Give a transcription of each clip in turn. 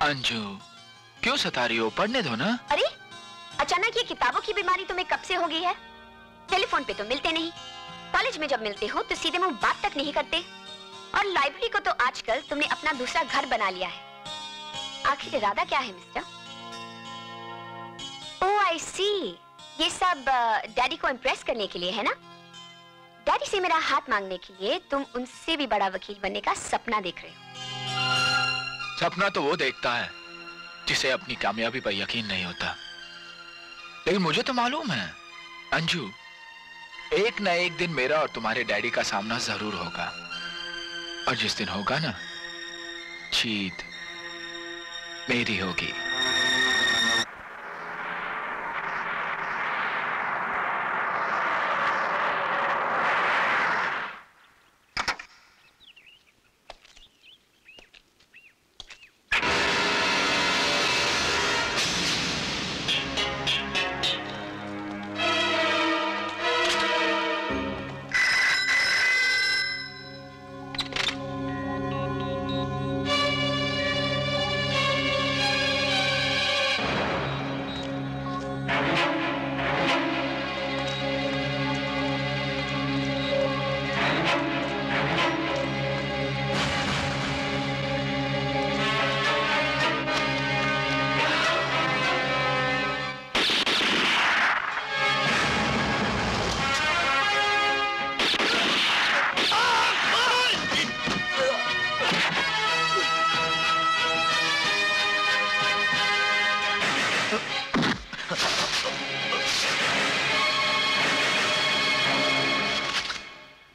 अंजू, क्यों सता रही हो? पढ़ने दो ना। अरे अचानक ये किताबों की बीमारी तुम्हें कब से हो गई है? टेलीफोन पे तो मिलते नहीं, कॉलेज में जब मिलते हो तो सीधे मुंह बात तक नहीं करते, और लाइब्रेरी को तो आजकल तुमने अपना दूसरा घर बना लिया है। आखिर इरादा क्या है मिस्टर? ओह आई सी, ये सब डैडी को इम्प्रेस करने के लिए है ना? डैडी से मेरा हाथ मांगने के लिए तुम उनसे भी बड़ा वकील बनने का सपना देख रहे हो। सपना तो वो देखता है जिसे अपनी कामयाबी पर यकीन नहीं होता, लेकिन मुझे तो मालूम है अंजू, एक न एक दिन मेरा और तुम्हारे डैडी का सामना जरूर होगा, और जिस दिन होगा ना, जीत मेरी होगी।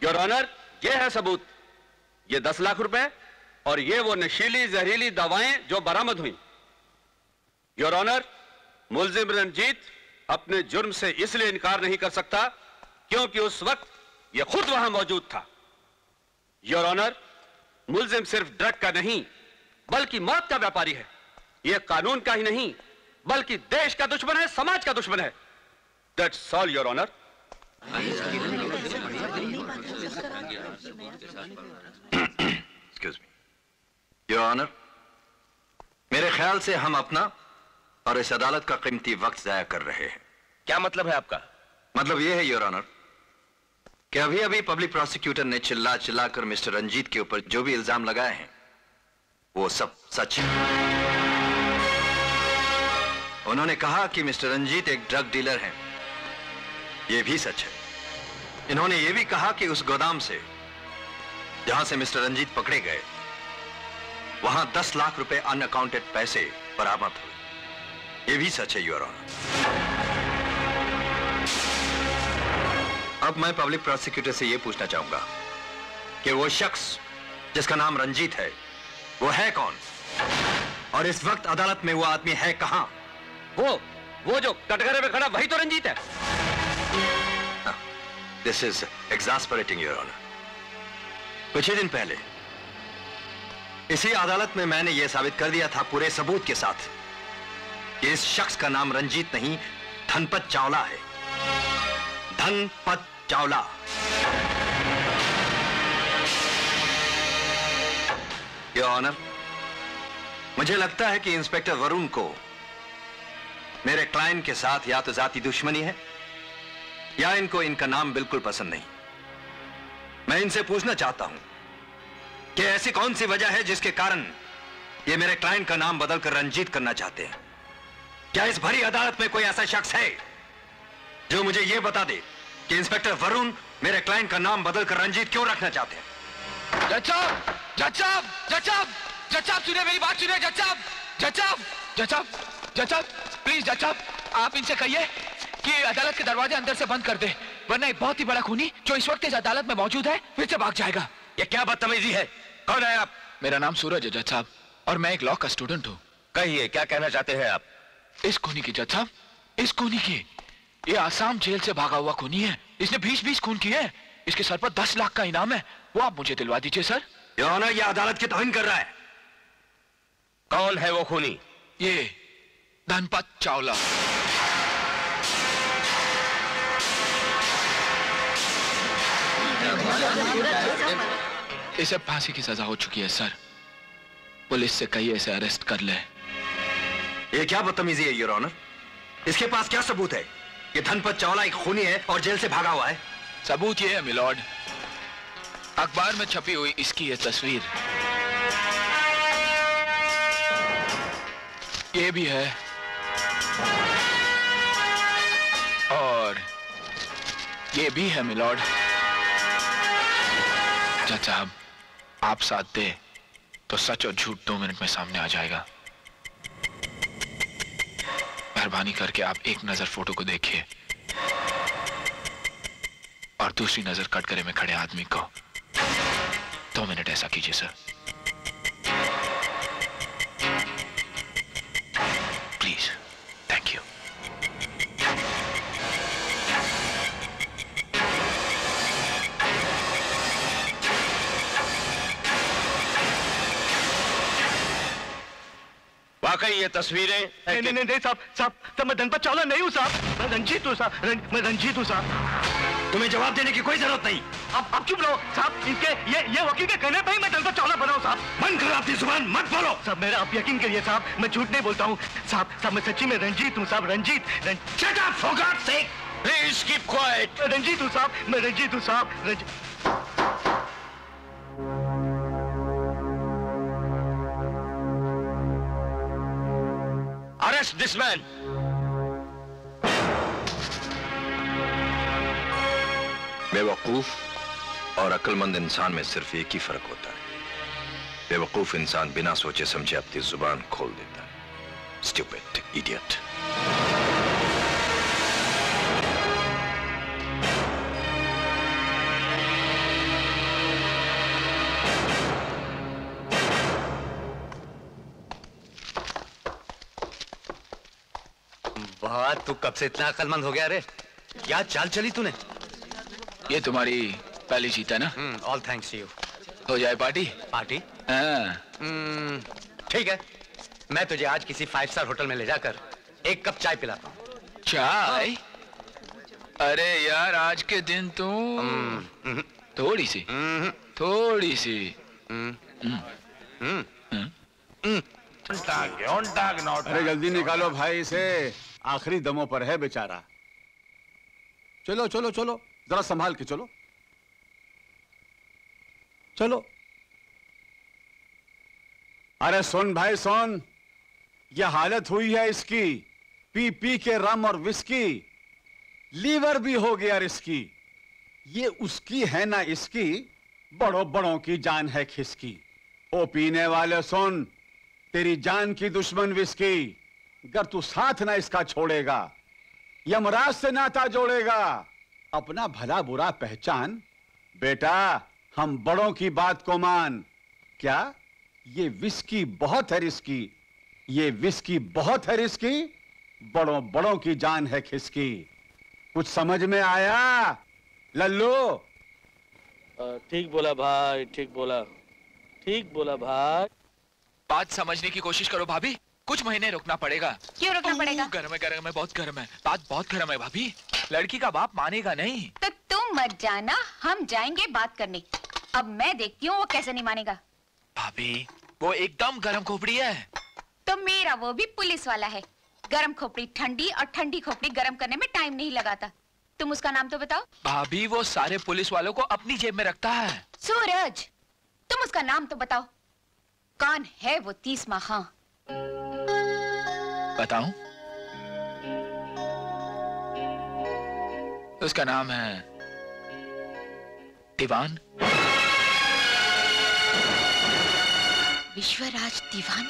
योर ऑनर, ये है सबूत। ये 10 लाख रुपए और ये वो नशीली जहरीली दवाएं जो बरामद हुई। योर ऑनर, मुलजिम रंजीत अपने जुर्म से इसलिए इनकार नहीं कर सकता क्योंकि उस वक्त ये खुद वहां मौजूद था। योर ऑनर, मुलजिम सिर्फ ड्रग का नहीं बल्कि मौत का व्यापारी है। यह कानून का ही नहीं बल्कि देश का दुश्मन है, समाज का दुश्मन है। That's all your honour. Excuse me your honour, मेरे ख्याल से हम अपना और इस अदालत का कीमती वक्त जाया कर रहे हैं। क्या मतलब है आपका? मतलब यह है योर ऑनर कि अभी अभी पब्लिक प्रोसिक्यूटर ने चिल्ला चिल्ला कर मिस्टर रंजीत के ऊपर जो भी इल्जाम लगाए हैं वो सब सच है। उन्होंने कहा कि मिस्टर रंजीत एक ड्रग डीलर हैं, यह भी सच है। इन्होंने यह भी कहा कि उस गोदाम से जहां से मिस्टर रंजीत पकड़े गए वहां 10 लाख रुपए अनअकाउंटेड पैसे बरामद हुए, यह भी सच है योर ऑनर। अब मैं पब्लिक प्रोसिक्यूटर से यह पूछना चाहूंगा कि वो शख्स जिसका नाम रंजीत है वो है कौन, और इस वक्त अदालत में वो आदमी है कहां? वो जो कटघरे में खड़ा वही तो रंजीत है। This is exasperating your honour. कुछ ही दिन पहले इसी अदालत में मैंने यह साबित कर दिया था पूरे सबूत के साथ कि इस शख्स का नाम रंजीत नहीं धनपत चावला है। धनपत चावला। योर ऑनर, मुझे लगता है कि इंस्पेक्टर वरुण को मेरे क्लाइंट के साथ या तो जाती दुश्मनी है या इनको इनका नाम बिल्कुल पसंद नहीं। मैं इनसे पूछना चाहता हूं कि ऐसी कौन सी वजह है जिसके कारण ये मेरे क्लाइंट का नाम बदलकर रंजीत करना चाहते हैं। क्या इस भरी अदालत में कोई ऐसा शख्स है जो मुझे यह बता दे कि इंस्पेक्टर वरुण मेरे क्लाइंट का नाम बदलकर रंजीत क्यों रखना चाहते हैं? जज साहब, जज साहब, जज साहब, जज साहब सुनिए मेरी बात सुनिए। जज साहब, जज साहब, जज साहब, जज साहब, प्लीज जज साहब, आप इनसे कहिए कि अदालत के दरवाजे अंदर से बंद कर दे, वरना एक बहुत ही बड़ा खूनी जो इस वक्त इस अदालत में मौजूद है फिर से भाग जाएगा। ये क्या बदतमीजी है? कौन है आप? मेरा नाम सूरज है जज साहब, और मैं एक लॉ का स्टूडेंट हूँ। कहिए क्या कहना चाहते हैं आप? इस खूनी की जज साहब, इस खूनी की, ये आसाम जेल से भागा हुआ खूनी है। इसने 20-20 खून किए हैं। इसके सर पर 10 लाख का इनाम है, वो आप मुझे दिलवा दीजिए सर। योर ऑनर, ये अदालत की तौहीन कर रहा है। कौन है वो खूनी? ये धनपत चावला। इसे फांसी की सजा हो चुकी है सर। पुलिस से कहिए इसे अरेस्ट कर ले। ये क्या बदतमीजी है योर ऑनर? इसके पास क्या सबूत है? ये धनपत चावला एक खूनी है और जेल से भागा हुआ है। सबूत ये है मिलॉर्ड, अखबार में छपी हुई इसकी ये तस्वीर, ये भी है, और ये भी है मिलॉर्ड। जज साहब, आप साथ दे तो सच और झूठ 2 मिनट में सामने आ जाएगा। मेहरबानी करके आप एक नजर फोटो को देखिए और दूसरी नजर कटघरे में खड़े आदमी को। 2 मिनट ऐसा कीजिए सर, प्लीज। Thank you. वाकई ये तस्वीरें नहीं साहब, मैं धनपत चावला नहीं हूँ साहब, मैं रंजीत हूँ साहब, मैं रंजीत हूँ साहब। तुम्हें जवाब देने की कोई जरूरत नहीं। आप चुप रहो साहब, इनके ये वकील के कहने पे ही मैं धनपत चावला बना हूँ साहब। बंद करो अपनी जुबान, मत बोलो। साहब मेरा आप यकीन करिए साहब, मैं झूठ नहीं बोलता हूँ साहब, मैं सच्ची में रंजीत हूँ साहब, Ranjit. Shut up, for God's sake! Please keep quiet. Ranjit हूँ साहब, मैं रंजीत हूँ साहब, अरेस्ट दिस मैन। बेवकूफ और अक्लमंद इंसान में सिर्फ एक ही फर्क होता है। बेवकूफ इंसान बिना सोचे समझे अपनी जुबान खोल देता है। Stupid idiot. वाह, तू कब से इतना अक्लमंद हो गया रे? क्या चाल चली तूने? ये तुम्हारी पहली जीत है ना? All thanks you. हो जाए पार्टी? पार्टी? हाँ। ठीक है, मैं तुझे आज किसी 5 स्टार होटल में ले जाकर 1 कप चाय पिलाता हूँ। चाय? अरे यार, आज के दिन तुम थोड़ी सी अरे जल्दी निकालो भाई इसे, आखिरी दमों पर है बेचारा। चलो चलो चलो, जरा संभाल के चलो चलो। अरे सुन भाई सुन, यह हालत हुई है इसकी, पी पी के रम और विस्की, लीवर भी हो गया रिस्की। ये उसकी है ना इसकी, बड़ों बड़ों की जान है खिसकी। ओ पीने वाले सुन, तेरी जान की दुश्मन विस्की, अगर तू साथ ना इसका छोड़ेगा, यमराज से नाता जोड़ेगा। अपना भला बुरा पहचान, बेटा हम बड़ों की बात को मान। क्या ये विस्की बहुत है रिस्की, ये विस्की बहुत है रिस्की, बड़ों बड़ों की जान है खिसकी। कुछ समझ में आया लल्लू? ठीक बोला भाई, ठीक बोला भाई। बात समझने की कोशिश करो भाभी, कुछ महीने रुकना पड़ेगा। क्यों रुकना पड़ेगा? गर्म है, बहुत गर्म है, बात बहुत गर्म है भाभी। लड़की का बाप मानेगा नहीं। तो तुम मत जाना, हम जाएंगे बात करने। अब मैं देखती हूँ वो कैसे नहीं मानेगा। भाभी वो एकदम गर्म खोपड़ी है। तो मेरा वो भी पुलिस वाला है। गर्म खोपड़ी ठंडी और ठंडी खोपड़ी गर्म करने में टाइम नहीं लगाता। तुम उसका नाम तो बताओ। भाभी वो सारे पुलिस वालों को अपनी जेब में रखता है। सूरज, तुम उसका नाम तो बताओ, कौन है वो 30 खां? बताऊं? उसका नाम है दीवान। विश्वराज दीवान?